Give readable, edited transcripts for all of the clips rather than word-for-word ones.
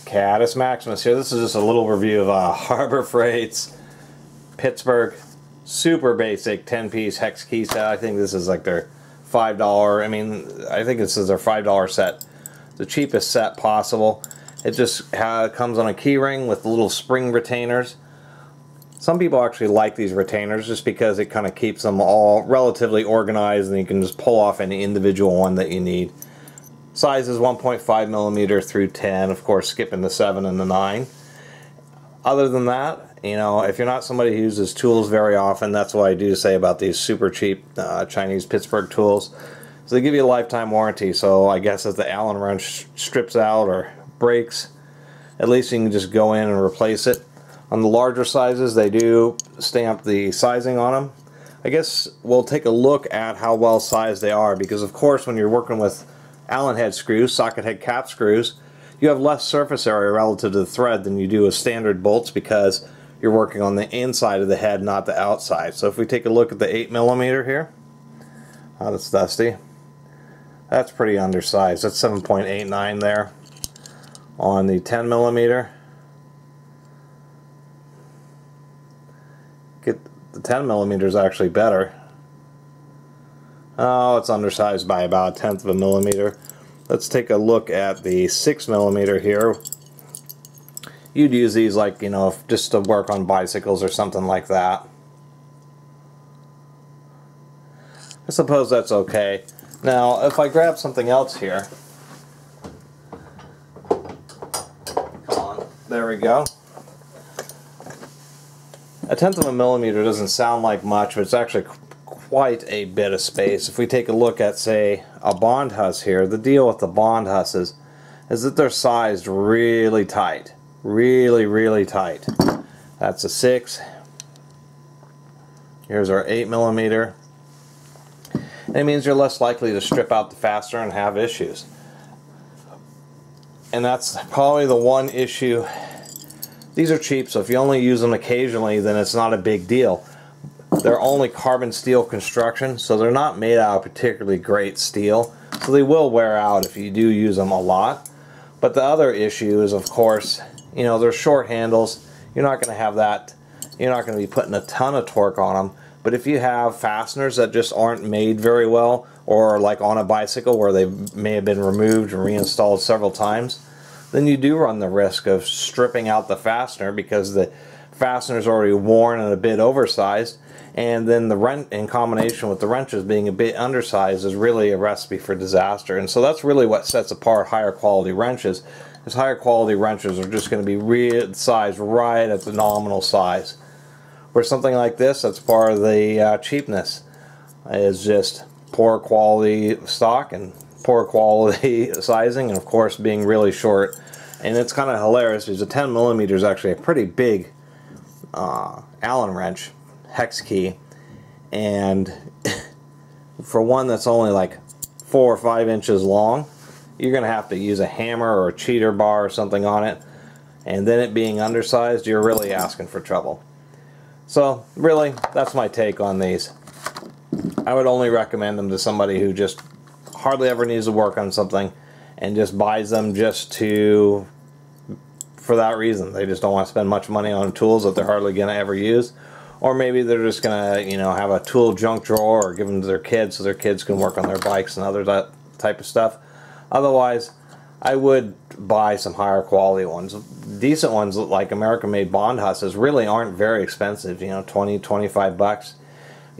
Catus Maximus here. This is just a little review of Harbor Freight's Pittsburgh super basic 10-piece hex key set. I think this is like their $5, I think this is their $5 set. The cheapest set possible. It just comes on a key ring with little spring retainers. Some people actually like these retainers just because it kind of keeps them all relatively organized and you can just pull off any individual one that you need. Size is 1.5 millimeter through 10, of course skipping the 7 and the 9. Other than that, you know, if you're not somebody who uses tools very often, that's what I do say about these super cheap Chinese Pittsburgh tools. So they give you a lifetime warranty, so I guess if the Allen wrench strips out or breaks, at least you can just go in and replace it. On the larger sizes, they do stamp the sizing on them. I guess we'll take a look at how well sized they are, because of course when you're working with Allen head screws, socket head cap screws, you have less surface area relative to the thread than you do with standard bolts because you're working on the inside of the head, not the outside. So if we take a look at the 8mm here, oh, that's dusty. That's pretty undersized. That's 7.89 there. On the 10mm, the 10mm is actually better. Oh, it's undersized by about 1/10 of a millimeter. Let's take a look at the 6mm here. You'd use these like, you know, just to work on bicycles or something like that. I suppose that's okay. Now, if I grab something else here, come on, there we go. 1/10 of a millimeter doesn't sound like much, but it's actually quite a bit of space. If we take a look at, say, a Bond Huss here, the deal with the Bond Husses is that they're sized really tight. Really tight. That's a 6. Here's our 8mm. And it means you're less likely to strip out the fastener and have issues. And that's probably the one issue. These are cheap, so if you only use them occasionally, then it's not a big deal. They're only carbon steel construction, so they're not made out of particularly great steel. So they will wear out if you do use them a lot. But the other issue is, of course, you know, they're short handles. You're not going to have that. You're not going to be putting a ton of torque on them. But if you have fasteners that just aren't made very well, or like on a bicycle where they may have been removed and reinstalled several times, then you do run the risk of stripping out the fastener because the fastener is already worn and a bit oversized, and then the wrench in combination with the wrenches being a bit undersized is really a recipe for disaster. And so that's really what sets apart higher quality wrenches, is higher quality wrenches are just going to be sized right at the nominal size. Where something like this, that's part of the cheapness, is just poor quality stock and poor quality sizing, and of course being really short. And it's kind of hilarious because the 10mm is actually a pretty big Allen wrench hex key, and for one that's only like 4 or 5 inches long, you're going to have to use a hammer or a cheater bar or something on it, and then it being undersized, you're really asking for trouble. So really, that's my take on these. I would only recommend them to somebody who just hardly ever needs to work on something and just buys them just for that reason. They just don't want to spend much money on tools that they're hardly going to ever use. Or maybe they're just going to, you know, have a tool junk drawer or give them to their kids so their kids can work on their bikes and other that type of stuff. Otherwise, I would buy some higher quality ones. Decent ones like American-made Bond Husses really aren't very expensive, you know, 20, 25 bucks.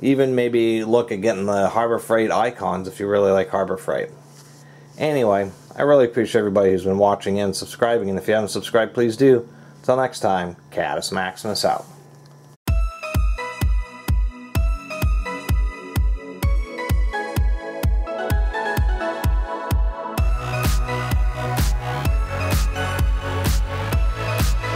Even maybe look at getting the Harbor Freight Icons if you really like Harbor Freight. Anyway, I really appreciate everybody who's been watching and subscribing, and if you haven't subscribed, please do. Until next time, Catus Maximus out.